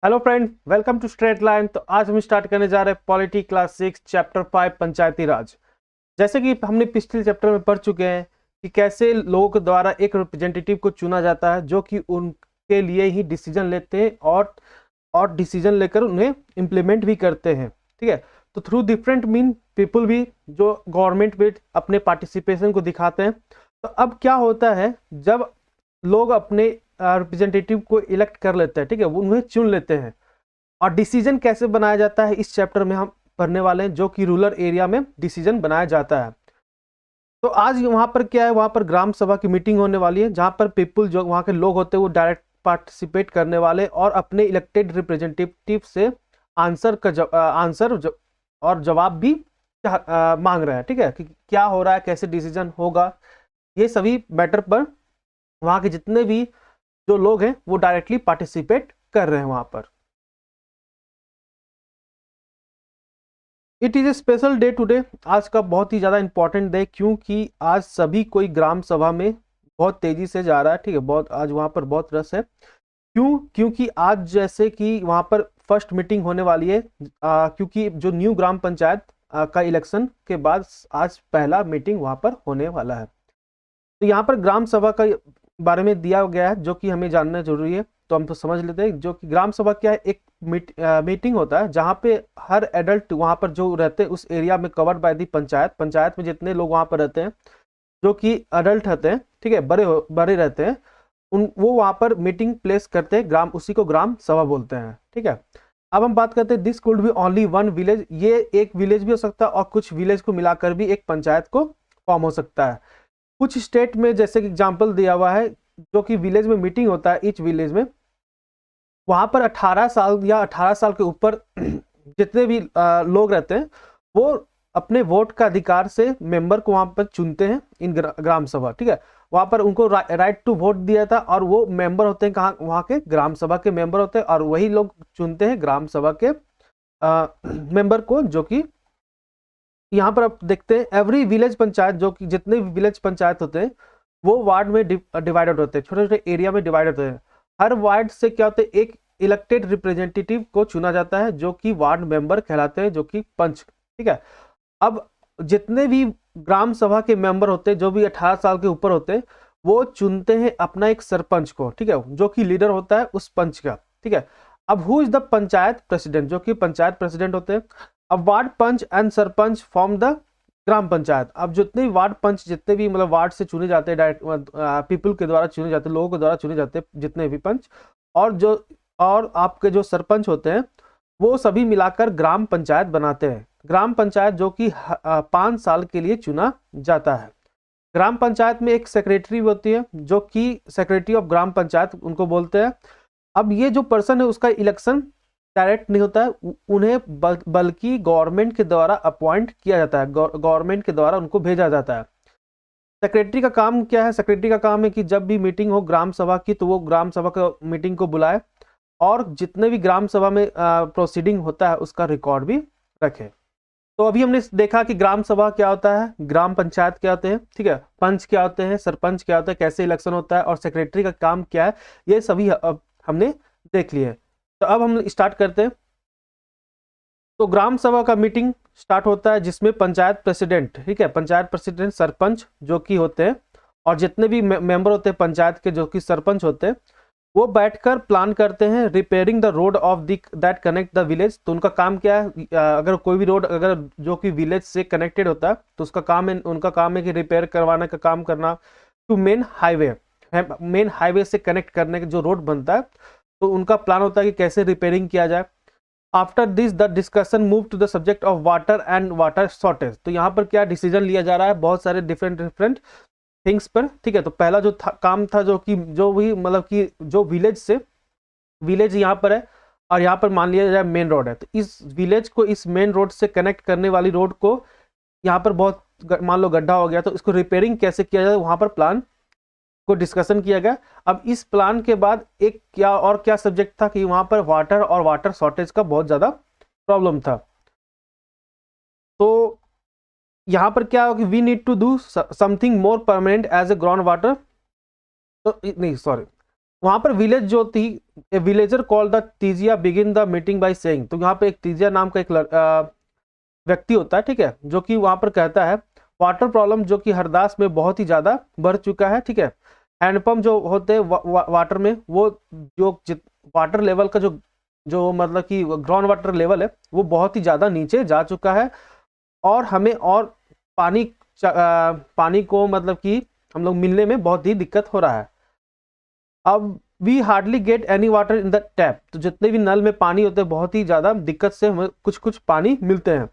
Hello friend, welcome to straight line. तो आज हम स्टार्ट करने जा रहे हैं polity class 6 chapter 5 Panchayati Raj. जैसे कि हमने पिछले चैप्टर में पढ़ चुके हैं कि कैसे लोगों के द्वारा एक रिप्रेजेंटेटिव को चुना जाता है जो कि उनके लिए ही डिसीजन लेते हैं और डिसीजन लेकर उन्हें इम्प्लीमेंट भी करते हैं। ठीक है, तो थ्रू डिफरेंट मीन पीपल भी जो गवर्नमेंट में अपने पार्टिसिपेशन को दिखाते हैं। तो अब क्या होता है, जब लोग अपने रिप्रेजेंटेटिव को इलेक्ट कर लेते हैं, ठीक है, वो उन्हें चुन लेते हैं और डिसीजन कैसे बनाया जाता है इस चैप्टर में हम पढ़ने वाले हैं, जो कि रूरल एरिया में डिसीजन बनाया जाता है। तो आज वहां पर क्या है, वहां पर ग्राम सभा की मीटिंग होने वाली है जहां पर पीपल जो वहां के लोग होते हैं वो डायरेक्ट पार्टिसिपेट करने वाले और अपने इलेक्टेड रिप्रेजेंटेटिव से आंसर और जवाब भी मांग रहे हैं। ठीक है, कि क्या हो रहा है, कैसे डिसीजन होगा, ये सभी मैटर पर वहां के जितने भी जो लोग हैं वो डायरेक्टली पार्टिसिपेट कर रहे हैं वहां पर। It is a special day today. आज का बहुत ही ज़्यादा इंपॉर्टेंट डे, क्योंकि आज सभी कोई ग्राम सभा में बहुत तेजी से जा रहा है। ठीक है, बहुत आज वहाँ पर बहुत रस है। क्योंकि आज जैसे कि वहाँ पर फर्स्ट मीटिंग होने वाली है, क्योंकि जो न्यू ग्राम पंचायत का इलेक्शन के बाद आज पहला मीटिंग वहाँ पर होने वाला है। तो यहाँ पर ग्राम सभा का बारे में दिया गया है जो कि हमें जानना जरूरी है। तो हम तो समझ लेते हैं जो कि ग्राम सभा क्या है। एक मीटिंग होता है जहाँ पे हर एडल्ट वहाँ पर जो रहते हैं उस एरिया में कवर्ड बाय दी पंचायत में जितने लोग वहाँ पर रहते हैं जो कि अडल्ट रहते हैं, ठीक है, बड़े रहते हैं, उन वो वहाँ पर मीटिंग प्लेस करते हैं, ग्राम उसी को ग्राम सभा बोलते हैं। ठीक है, अब हम बात करते हैं this could be only one village. ये एक विलेज भी हो सकता है और कुछ विलेज को मिलाकर भी एक पंचायत को फॉर्म हो सकता है। कुछ स्टेट में जैसे कि एग्जाम्पल दिया हुआ है, जो कि विलेज में मीटिंग होता है ईच विलेज में, वहां पर 18 साल या 18 साल के ऊपर जितने भी लोग रहते हैं वो अपने वोट का अधिकार से मेंबर को वहां पर चुनते हैं इन ग्राम सभा। ठीक है, वहां पर उनको राइट टू वोट दिया था और वो मेंबर होते हैं कहाँ, वहां के ग्राम सभा के मेंबर होते हैं और वही लोग चुनते हैं ग्राम सभा के मेंबर को। जो कि यहाँ पर आप देखते हैं एवरी विलेज पंचायत, जो कि जितने भी विलेज पंचायत होते हैं वो वार्ड में डिवाइडेड होते हैं, छोटे छोटे एरिया में डिवाइडेड होते हैं। हर वार्ड से क्या होता है, एक इलेक्टेड रिप्रेजेंटेटिव को चुना जाता है जो कि वार्ड मेंबर कहलाते हैं, जो कि पंच। ठीक है, अब जितने भी ग्राम सभा के मेंबर होते हैं जो भी 18 साल के ऊपर होते हैं वो चुनते हैं अपना एक सरपंच को, ठीक है, जो कि लीडर होता है उस पंच का। ठीक है, अब who is the panchayat president, जो कि पंचायत प्रेसिडेंट होते हैं। अब ward panch and sarpanch form the gram panchayat. अब जितने भी वार्ड पंच, जितने भी मतलब वार्ड से चुने जाते हैं, डायरेक्ट पीपल के द्वारा चुने जाते हैं, लोगों के द्वारा चुने जाते हैं जितने भी पंच, और आपके जो सरपंच होते हैं वो सभी मिलाकर ग्राम पंचायत बनाते हैं। ग्राम पंचायत जो कि 5 साल के लिए चुना जाता है। ग्राम पंचायत में एक सेक्रेटरी होती है जो कि सेक्रेटरी ऑफ ग्राम पंचायत उनको बोलते हैं। अब ये जो पर्सन है उसका इलेक्शन डायरेक्ट नहीं होता है, उन्हें बल्कि गवर्नमेंट के द्वारा अपॉइंट किया जाता है, गवर्नमेंट के द्वारा उनको भेजा जाता है। सेक्रेटरी का काम क्या है, सेक्रेटरी का काम है कि जब भी मीटिंग हो ग्राम सभा की तो वो ग्राम सभा का मीटिंग को बुलाए और जितने भी ग्राम सभा में प्रोसीडिंग होता है उसका रिकॉर्ड भी रखे। तो अभी हमने देखा कि ग्राम सभा क्या होता है, ग्राम पंचायत क्या होते हैं, ठीक है, पंच क्या होते हैं, सरपंच क्या होता है, कैसे इलेक्शन होता है और सेक्रेटरी का काम क्या है, ये सभी अब हमने देख लिए। तो अब हम स्टार्ट करते हैं। तो ग्राम सभा का मीटिंग स्टार्ट होता है जिसमें पंचायत प्रेसिडेंट, ठीक है, पंचायत प्रेसिडेंट सरपंच जो कि होते हैं और जितने भी मेंबर होते हैं पंचायत के जो कि सरपंच होते हैं वो बैठकर प्लान करते हैं repairing the road of that connect the village. तो उनका काम क्या है, अगर कोई भी रोड अगर जो कि विलेज से कनेक्टेड होता है तो उसका काम है, उनका काम है कि रिपेयर करवाने का काम करना टू मेन हाईवे से कनेक्ट करने का जो रोड बनता है। तो उनका प्लान होता है कि कैसे रिपेयरिंग किया जाए। After this the discussion move to the subject of water and water shortage. तो यहाँ पर क्या डिसीजन लिया जा रहा है, बहुत सारे डिफरेंट थिंग्स पर। ठीक है, तो पहला जो काम था जो कि जो भी मतलब कि जो विलेज यहाँ पर है और यहाँ पर मान लिया जाए मेन रोड है, तो इस विलेज को इस मेन रोड से कनेक्ट करने वाली रोड को यहाँ पर बहुत मान लो गड्ढा हो गया तो इसको रिपेयरिंग कैसे किया जाए वहां पर प्लान को डिस्कशन किया गया। अब इस प्लान के बाद एक क्या सब्जेक्ट था कि वहां पर वाटर और वाटर शॉर्टेज का बहुत ज्यादा प्रॉब्लम था। तो यहां पर क्या हो कि we need to do something more permanent as a ground water. तो नहीं, सॉरी, वहां पर विलेज जो थी, a villager call the Teejiya begin the meeting by saying, तो यहाँ पे एक तीजिया नाम का एक व्यक्ति होता है, ठीक है, जो कि वहां पर कहता है वाटर प्रॉब्लम जो कि हरदास में बहुत ही ज्यादा बढ़ चुका है, ठीक है। हैंडपंप जो होते हैं वाटर में, वो जो वाटर लेवल का जो जो मतलब कि ग्राउंड वाटर लेवल है वो बहुत ही ज्यादा नीचे जा चुका है, और हमें और पानी पानी को मतलब कि हम लोग मिलने में बहुत ही दिक्कत हो रहा है। अब we hardly get any water in the tap, तो जितने भी नल में पानी होते हैं बहुत ही ज़्यादा दिक्कत से हमें कुछ कुछ पानी मिलते हैं।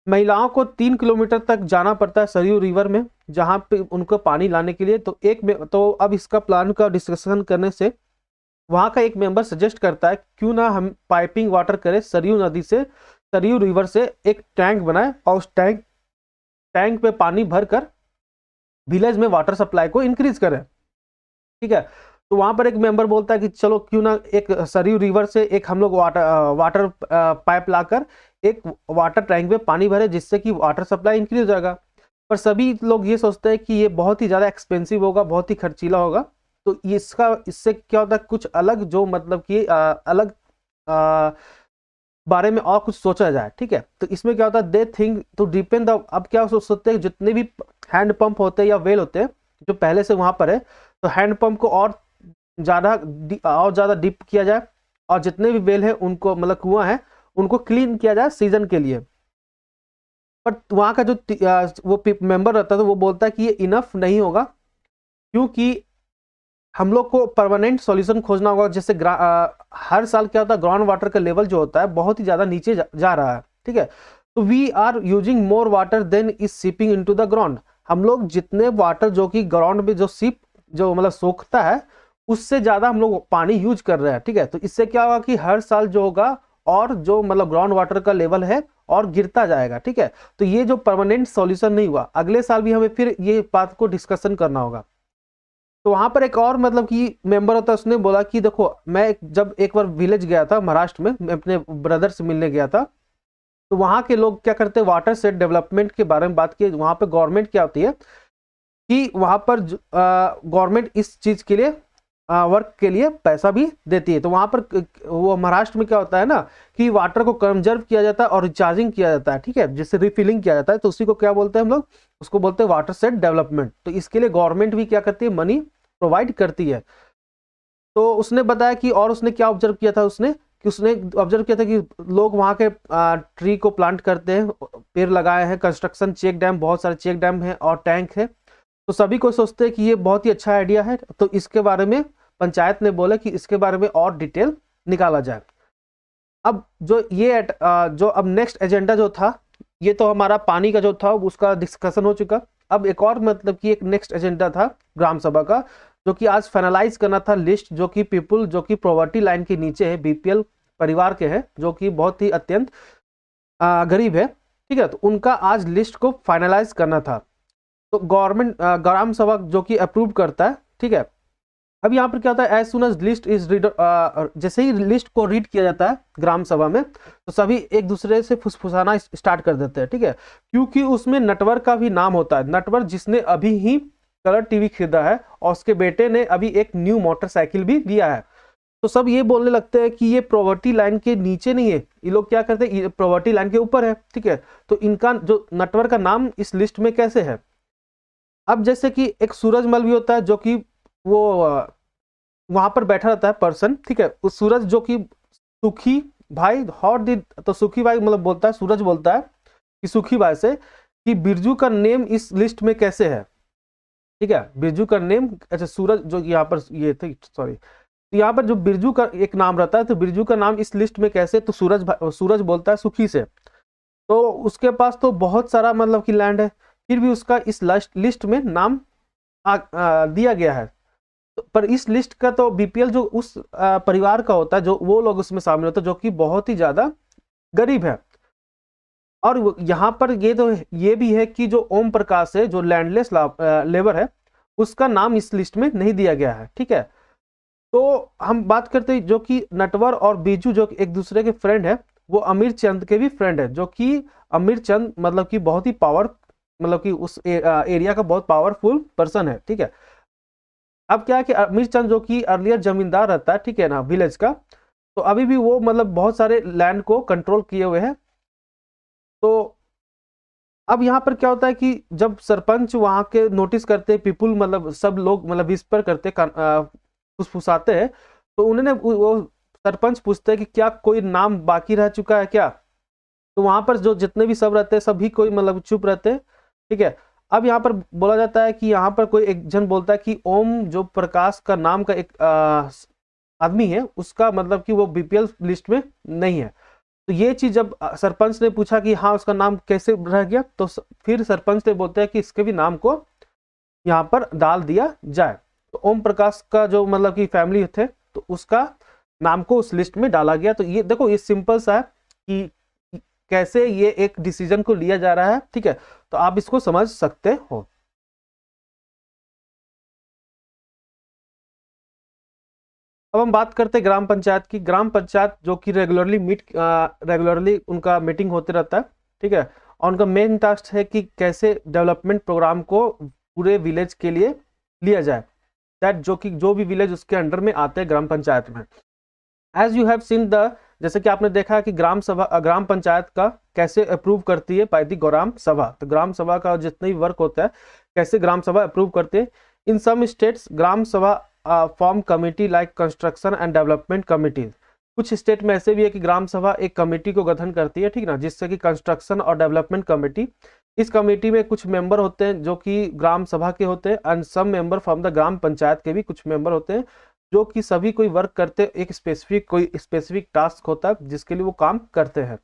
महिलाओं को 3 किलोमीटर तक जाना पड़ता है सरयू रिवर में, जहाँ पे उनको पानी लाने के लिए। तो तो अब इसका प्लान का डिस्कशन करने से वहाँ का एक मेंबर सजेस्ट करता है क्यों ना हम पाइपिंग वाटर करें सरयू नदी से, सरयू रिवर से एक टैंक बनाए और उस टैंक पे पानी भरकर विलेज में वाटर सप्लाई को इंक्रीज करें, ठीक है। तो वहां पर एक मेंबर बोलता है कि चलो क्यों ना एक सरयू रिवर से एक हम लोग वाटर पाइप लाकर एक वाटर टैंक में पानी भरे, जिससे कि वाटर सप्लाई इंक्रीज हो जाएगा। पर सभी लोग ये सोचते हैं कि ये बहुत ही ज़्यादा एक्सपेंसिव होगा, बहुत ही खर्चीला होगा। तो इससे क्या होता है, कुछ अलग जो मतलब कि अलग बारे में और कुछ सोचा जाए, ठीक है। तो इसमें क्या होता है, they think to depend the, अब क्या सोचते हैं जितने भी हैंड पंप होते हैं या वेल होते हैं जो पहले से वहां पर है, तो हैंड पंप को और ज़्यादा डीप किया जाए, और जितने भी वेल है उनको मतलब कुआं है उनको क्लीन किया जाए सीजन के लिए। पर वहाँ का जो वो मेंबर रहता है तो वो बोलता है कि ये इनफ नहीं होगा, क्योंकि हम लोग को परमानेंट सॉल्यूशन खोजना होगा। जैसे हर साल क्या होता है, ग्राउंड वाटर का लेवल जो होता है बहुत ही ज़्यादा नीचे जा रहा है, ठीक है। तो we are using more water than is seeping into the ground, हम लोग जितने वाटर जो कि ग्राउंड में जो मतलब सोखता है उससे ज़्यादा हम लोग पानी यूज कर रहे हैं, ठीक है। तो इससे क्या होगा कि हर साल जो होगा और जो मतलब ग्राउंड वाटर का लेवल है और गिरता जाएगा, ठीक है। तो ये जो परमानेंट सॉल्यूशन नहीं हुआ, अगले साल भी हमें फिर ये बात को डिस्कशन करना होगा। तो वहां पर एक और मतलब कि मेंबर होता है, उसने बोला कि देखो मैं जब एक बार विलेज गया था महाराष्ट्र में, मैं अपने ब्रदर से मिलने गया था, तो वहाँ के लोग क्या करते हैं, वाटर सेट डेवलपमेंट के बारे में बात की। वहाँ पे गवर्नमेंट क्या होती है कि वहाँ पर गवर्नमेंट इस चीज़ के लिए वर्क के लिए पैसा भी देती है। तो वहाँ पर वो महाराष्ट्र में क्या होता है ना कि वाटर को कंजर्व किया जाता है और रिचार्जिंग किया जाता है, ठीक है, जिससे रिफिलिंग किया जाता है। तो उसी को क्या बोलते हैं हम लोग, उसको बोलते हैं वाटर सेट डेवलपमेंट। तो इसके लिए गवर्नमेंट भी क्या करती है, मनी प्रोवाइड करती है। तो उसने बताया कि और उसने क्या ऑब्जर्व किया था, उसने ऑब्जर्व किया था कि लोग वहाँ के ट्री को प्लांट करते हैं, पेड़ लगाए हैं, कंस्ट्रक्शन चेक डैम, बहुत सारे चेक डैम हैं और टैंक है। तो सभी को सोचते हैं कि ये बहुत ही अच्छा आइडिया है। तो इसके बारे में पंचायत ने बोला कि इसके बारे में और डिटेल निकाला जाए। अब जो अब नेक्स्ट एजेंडा जो था, ये तो हमारा पानी का जो था उसका डिस्कशन हो चुका। अब एक और मतलब कि एक नेक्स्ट एजेंडा था ग्राम सभा का, जो कि आज फाइनलाइज करना था लिस्ट, जो कि पीपुल जो कि पॉवर्टी लाइन के नीचे है, बीपीएल परिवार के हैं, जो कि बहुत ही अत्यंत गरीब है, ठीक है। तो उनका आज लिस्ट को फाइनलाइज करना था। तो गवर्नमेंट ग्राम सभा जो कि अप्रूव करता है, ठीक है। अब यहाँ पर क्या होता है, as soon as list is read, जैसे ही लिस्ट को रीड किया जाता है ग्राम सभा में, तो सभी एक दूसरे से फुसफुसाना स्टार्ट कर देते हैं, ठीक है। क्योंकि उसमें नटवर का भी नाम होता है, नटवर जिसने अभी ही कलर टीवी खरीदा है और उसके बेटे ने अभी एक न्यू मोटरसाइकिल भी लिया है। तो सब ये बोलने लगते हैं कि ये प्रॉवर्टी लाइन के नीचे नहीं है, ये लोग क्या करते हैं, ये प्रॉवर्टी लाइन के ऊपर है, ठीक है। तो इनका जो नटवर का नाम इस लिस्ट में कैसे है। अब जैसे कि एक सूरजमल भी होता है, जो कि वो वहां पर बैठा रहता है पर्सन, ठीक है। उस सूरज जो कि सुखी भाई हॉट दी, तो सुखी भाई मतलब बोलता है, सूरज बोलता है कि सुखी भाई से कि बिरजू का नेम इस लिस्ट में कैसे है, ठीक है। बिरजू का नेम, अच्छा सूरज जो यहाँ पर ये थे, सॉरी, तो यहाँ पर जो बिरजू का एक नाम रहता है, तो बिरजू का नाम इस लिस्ट में कैसे, तो सूरज बोलता है सुखी से। तो उसके पास तो बहुत सारा मतलब कि लैंड है, फिर भी उसका इस लिस्ट में नाम दिया गया है। पर इस लिस्ट का तो बीपीएल जो उस परिवार का होता है, जो वो लोग उसमें शामिल होते हैं जो कि बहुत ही ज्यादा गरीब है। और यहाँ पर ये भी है कि जो ओम प्रकाश है, जो लैंडलेस लेबर है, उसका नाम इस लिस्ट में नहीं दिया गया है, ठीक है। तो हम बात करते हैं जो कि नटवर और बीजू जो एक दूसरे के फ्रेंड है, वो अमीर चंद के भी फ्रेंड है, जो कि अमीर चंद मतलब कि बहुत ही मतलब कि उस एरिया का बहुत पावरफुल पर्सन है, ठीक है। अब क्या है कि अमीर चंद जो कि अर्लियर जमींदार रहता है, ठीक है ना, विलेज का, तो अभी भी वो मतलब बहुत सारे लैंड को कंट्रोल किए हुए हैं। तो अब यहाँ पर क्या होता है कि जब सरपंच वहां के नोटिस करते हैं, पीपुल मतलब सब लोग मतलब विस्पर करते फुसफुसाते हैं, तो उन्होंने वो सरपंच पूछते हैं कि क्या कोई नाम बाकी रह चुका है क्या। तो वहां पर जो जितने भी सब रहते हैं सभी कोई मतलब चुप रहते हैं, ठीक है। अब यहाँ पर बोला जाता है कि यहाँ पर कोई एक जन बोलता है कि ओम जो प्रकाश का नाम का एक आदमी है, उसका मतलब कि वो बीपीएल लिस्ट में नहीं है। तो ये चीज जब सरपंच ने पूछा कि हाँ उसका नाम कैसे रह गया, तो फिर सरपंच ने बोलते हैं कि इसके भी नाम को यहाँ पर डाल दिया जाए। तो ओम प्रकाश का जो मतलब कि फैमिली थे, तो उसका नाम को उस लिस्ट में डाला गया। तो ये देखो, ये सिंपल सा है कि कैसे ये एक डिसीजन को लिया जा रहा है, ठीक है। तो आप इसको समझ सकते हो। अब हम बात करते हैं ग्राम पंचायत की। ग्राम पंचायत जो कि रेगुलरली उनका मीटिंग होते रहता है, ठीक है। और उनका मेन टास्क है कि कैसे डेवलपमेंट प्रोग्राम को पूरे विलेज के लिए लिया जाए, दैट जो भी विलेज उसके अंडर में आते हैं ग्राम पंचायत में। As you have seen the, जैसे कि आपने देखा कि ग्राम पंचायत का कैसे अप्रूव करती है बाय द ग्राम सभा। तो ग्राम सभा का जितने भी वर्क होता है, कैसे ग्राम सभा अप्रूव करते हैं। इन सम स्टेट्स ग्राम सभा form committee like construction and development committees. कुछ स्टेट में ऐसे भी है कि ग्राम सभा एक कमेटी को गठन करती है, ठीक ना, जिससे कि कंस्ट्रक्शन और डेवलपमेंट कमेटी। इस कमेटी में कुछ मेंबर होते हैं जो कि ग्राम सभा के होते हैं, and some member from the gram panchayat के भी कुछ मेंबर होते हैं, जो कि सभी कोई वर्क करते हैं। एक कोई स्पेसिफिक टास्क होता है जिसके लिए वो काम करते हैं।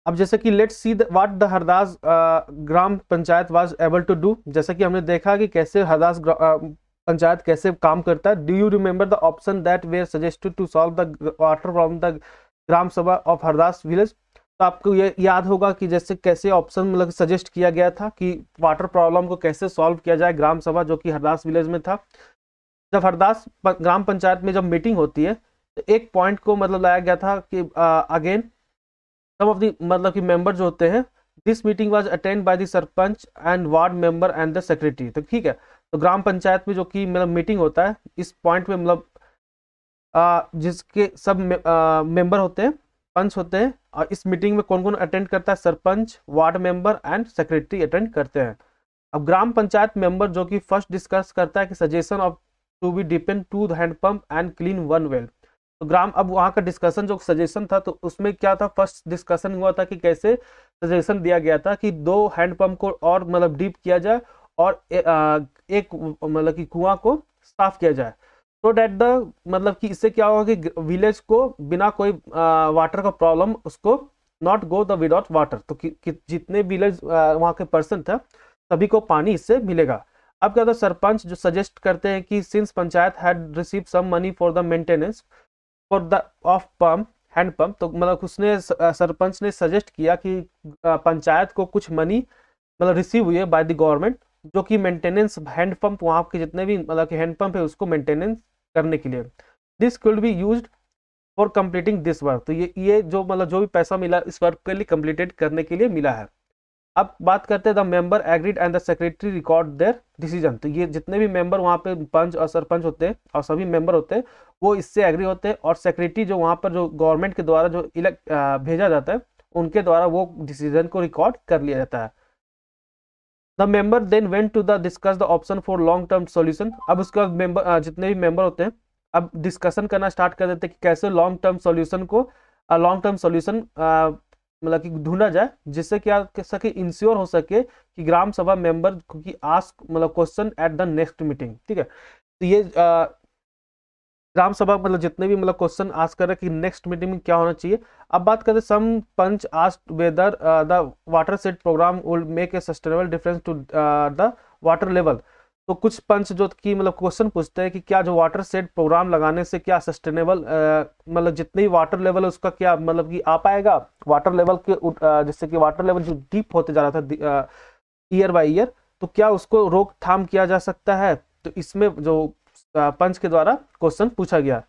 अब जैसे कि let's see what the Hardas gram panchayat was able to do. जैसे कि हमने देखा कि कैसे हरदास पंचायत कैसे काम करता है। Do you remember the option that were suggested to solve the water from the gram sabha of Hardas village. तो आपको ये याद होगा कि जैसे कैसे ऑप्शन मतलब सजेस्ट किया गया था कि वाटर प्रॉब्लम को कैसे सॉल्व किया जाए ग्राम सभा जो कि हरदास विलेज में था। जब हरदास ग्राम पंचायत में जब मीटिंग होती है, तो एक पॉइंट को मतलब लाया गया था कि अगेन सम ऑफ द मतलब कि मेंबर जो होते हैं, this meeting was attend by the sarpanch and ward member and the secretary. तो ठीक है, तो ग्राम पंचायत में जो कि मतलब मीटिंग होता है, इस पॉइंट में मतलब जिसके सब मेंबर होते हैं, पंच होते हैं, और इस मीटिंग में कौन कौन अटेंड करता है, sarpanch, ward member and secretary attend करते हैं। अब ग्राम पंचायत मेंबर जो कि फर्स्ट डिस्कस करता है कि suggestion of to be depend to the handpump and clean one well. तो ग्राम अब वहाँ का डिस्कशन जो सजेशन था, तो उसमें क्या था, फर्स्ट डिस्कशन हुआ था कि कैसे सजेशन दिया गया था कि 2 हैंडपंप को और मतलब डीप किया जाए, और एक मतलब कि कुआं को साफ किया जाए। तो डेट द मतलब कि इससे क्या होगा कि विलेज को बिना कोई वाटर का प्रॉब्लम उसको not go the without water. तो जितने विलेज वहाँ के पर्सन था, सभी को पानी इससे मिलेगा। अब क्या होता है, सरपंच जो सजेस्ट करते हैं कि since panchayat had receive some money for the maintenance for the of pump hand pump. तो मतलब उसने सरपंच ने सजेस्ट किया कि पंचायत को कुछ मनी मतलब रिसीव हुई है बाय द गवर्नमेंट, जो कि मेंटेनेंस हैंड पंप, वहाँ के जितने भी मतलब कि हैंड पंप है उसको मेंटेनेंस करने के लिए। This could be used for completing this work. तो ये जो मतलब जो भी पैसा मिला इस वर्क के लिए कंप्लीटेड करने के लिए मिला है। अब बात करते हैं the member agreed and the secretary record there decision. तो ये जितने भी मेंबर वहाँ पे पंच और सरपंच होते हैं और सभी मेंबर होते हैं, वो इससे एग्री होते हैं, और सेक्रेटरी जो वहाँ पर जो गवर्नमेंट के द्वारा जो भेजा जाता है, उनके द्वारा वो डिसीजन को रिकॉर्ड कर लिया जाता है। The member then went to the discuss the option for long term solution. अब उसके बाद मेंबर जितने भी मेंबर होते हैं, अब डिस्कशन करना स्टार्ट कर देते हैं कि कैसे लॉन्ग टर्म सॉल्यूशन मतलब कि ढूंढा जाए, जिससे क्या कर सके, इंश्योर हो सके कि ग्राम सभा मेंबर की आस्क मतलब question at the next meeting. ठीक है, तो ये ग्राम सभा मतलब जितने भी मतलब क्वेश्चन आस्क कर रहे कि नेक्स्ट मीटिंग में क्या होना चाहिए। अब बात करते हैं some panch asked whether the water set program will make a sustainable difference to the water level. तो कुछ पंच जो कि मतलब क्वेश्चन पूछते हैं कि क्या जो वाटर सेट प्रोग्राम लगाने से क्या सस्टेनेबल मतलब जितने भी वाटर लेवल है उसका क्या मतलब कि आ पाएगा वाटर लेवल के जिससे कि वाटर लेवल जो डीप होते जा रहा था ईयर बाय ईयर, तो क्या उसको रोकथाम किया जा सकता है। तो इसमें जो पंच के द्वारा क्वेश्चन पूछा गया।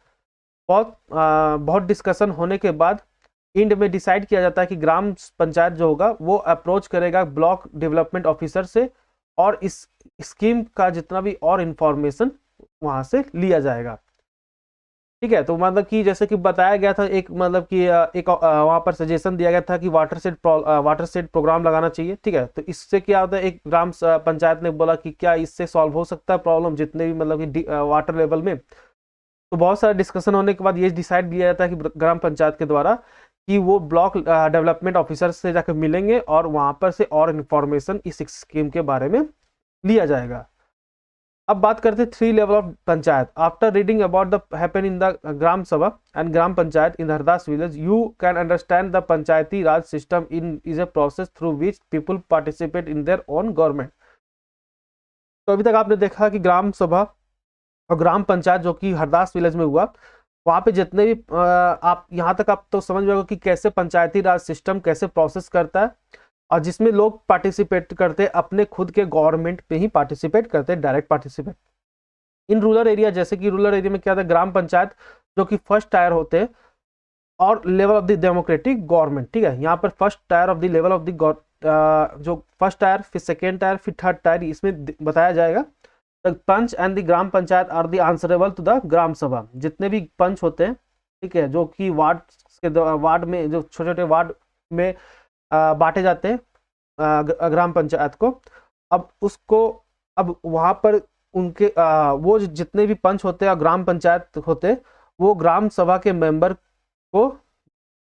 बहुत डिस्कशन होने के बाद इंड में डिसाइड किया जाता है कि ग्राम पंचायत जो होगा वो अप्रोच करेगा ब्लॉक डेवलपमेंट ऑफिसर से, और इस स्कीम का जितना भी और इंफॉर्मेशन वहां से लिया जाएगा। ठीक है, तो मतलब कि जैसे कि बताया गया था, एक मतलब कि एक वहां पर सजेशन दिया गया था कि वाटर सेट प्रोग्राम लगाना चाहिए। ठीक है, तो इससे क्या होता है, एक ग्राम पंचायत ने बोला कि क्या इससे सॉल्व हो सकता है प्रॉब्लम जितने भी मतलब कि वाटर लेवल में। तो बहुत सारा डिस्कशन होने के बाद ये डिसाइड किया जाता है कि ग्राम पंचायत के द्वारा कि वो ब्लॉक डेवलपमेंट ऑफिसर से जाकर मिलेंगे और वहां पर से और इन्फॉर्मेशन इस स्कीम के बारे में लिया जाएगा। अब बात करते हैं 3 level of panchayat. After reading about the happen in the gram sabha and gram panchayat in Hardas village, you can understand the Panchayati Raj system in is a process through which people participate in their own government. तो अभी तक आपने देखा कि ग्राम सभा और ग्राम पंचायत जो कि हरदास विलेज में हुआ, वहां पे जितने भी आप यहाँ तक आप तो समझ गए कि कैसे पंचायती राज सिस्टम कैसे प्रोसेस करता है, और जिसमें लोग पार्टिसिपेट करते हैं अपने खुद के गवर्नमेंट पे ही पार्टिसिपेट करते हैं, direct participate. In rural area, जैसे कि रूरल एरिया में क्या होता है, ग्राम पंचायत जो कि फर्स्ट टायर होते हैं और level of the democratic government. ठीक है, यहाँ पर first tier of the level of the जो फर्स्ट टायर, फिर सेकेंड टायर, फिर थर्ड टायर, इसमें बताया जाएगा the panch and the gram panchayat are the answerable to the gram sabha. जितने भी पंच होते हैं, ठीक है, जो कि वार्ड में जो छोटे छोटे वार्ड में बांटे जाते हैं ग्राम पंचायत को। अब वहां पर उनके वो जितने भी पंच होते हैं ग्राम पंचायत होते हैं, वो ग्राम सभा के मेंबर को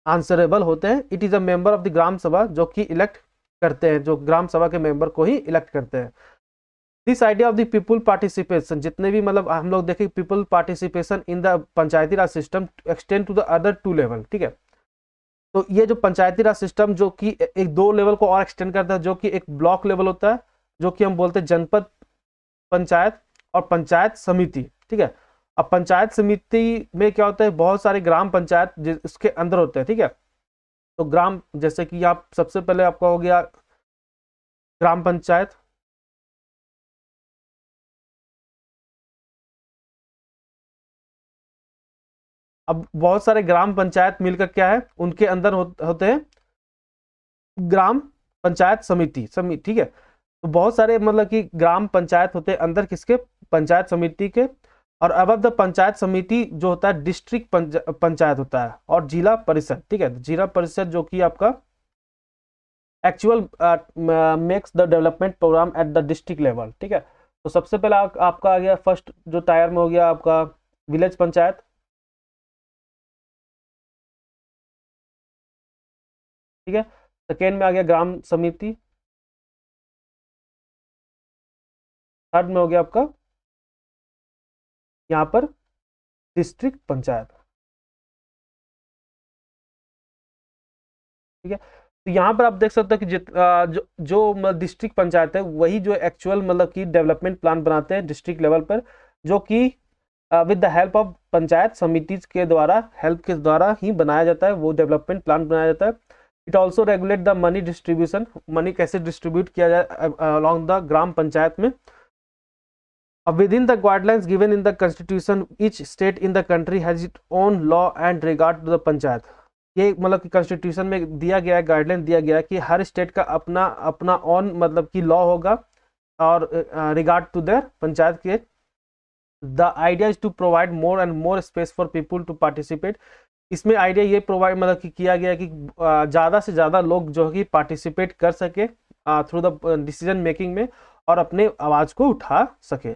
आंसरेबल होते हैं। It is a member of the gram sabha जो कि इलेक्ट करते हैं, जो ग्राम सभा के मेंबर को ही इलेक्ट करते हैं। This idea of the people participation, जितने भी मतलब हम लोग देखें people participation in the Panchayati Raj system extend to the other 2 level. ठीक है, तो ये जो पंचायती राज सिस्टम जो कि एक 2 लेवल को और एक्सटेंड करता है, जो कि एक ब्लॉक लेवल होता है, जो कि हम बोलते हैं जनपद पंचायत और पंचायत समिति। ठीक है, अब पंचायत समिति में क्या होता है, बहुत सारे ग्राम पंचायत उसके अंदर होते हैं। ठीक है, तो ग्राम, जैसे कि आप सबसे पहले आपका हो गया ग्राम पंचायत, अब बहुत सारे ग्राम पंचायत मिलकर क्या है, उनके अंदर होते हैं ग्राम पंचायत समिति। ठीक है, तो बहुत सारे मतलब कि ग्राम पंचायत होते हैं अंदर किसके, पंचायत समिति के। और अब द पंचायत समिति जो होता है डिस्ट्रिक्ट पंचायत होता है, और जिला परिषद। ठीक है, जिला परिषद जो कि आपका actual makes the development program at the district level. ठीक है, तो सबसे पहला आपका आ गया फर्स्ट जो टायर में हो गया आपका विलेज पंचायत। ठीक है, सेकेंड में आ गया ग्राम समिति, थर्ड में हो गया आपका यहाँ पर डिस्ट्रिक्ट पंचायत। ठीक है, तो यहाँ पर आप देख सकते हो कि जो डिस्ट्रिक्ट पंचायत है वही जो एक्चुअल मतलब कि डेवलपमेंट प्लान बनाते हैं डिस्ट्रिक्ट लेवल पर, जो कि with the help of panchayat समिति के द्वारा हेल्प के द्वारा ही बनाया जाता है, वो डेवलपमेंट प्लान बनाया जाता है। It also regulate the money distribution, money कैसे डिस्ट्रीब्यूट किया जाए अलॉन्ग द ग्राम पंचायत में। Within the guidelines given in the constitution, each state in the country has its own law and regard to the panchayat. ये मतलब कि कॉन्स्टिट्यूशन में दिया गया है, गाइडलाइन दिया गया है कि हर स्टेट का अपना अपना ऑन मतलब कि लॉ होगा और रिगार्ड टू देयर पंचायत के। The idea is to provide more and more space for people to participate. इसमें आइडिया ये प्रोवाइड मतलब कि किया गया है कि ज़्यादा से ज़्यादा लोग जो है कि पार्टिसिपेट कर सके थ्रू द डिसीजन मेकिंग में और अपने आवाज़ को उठा सके।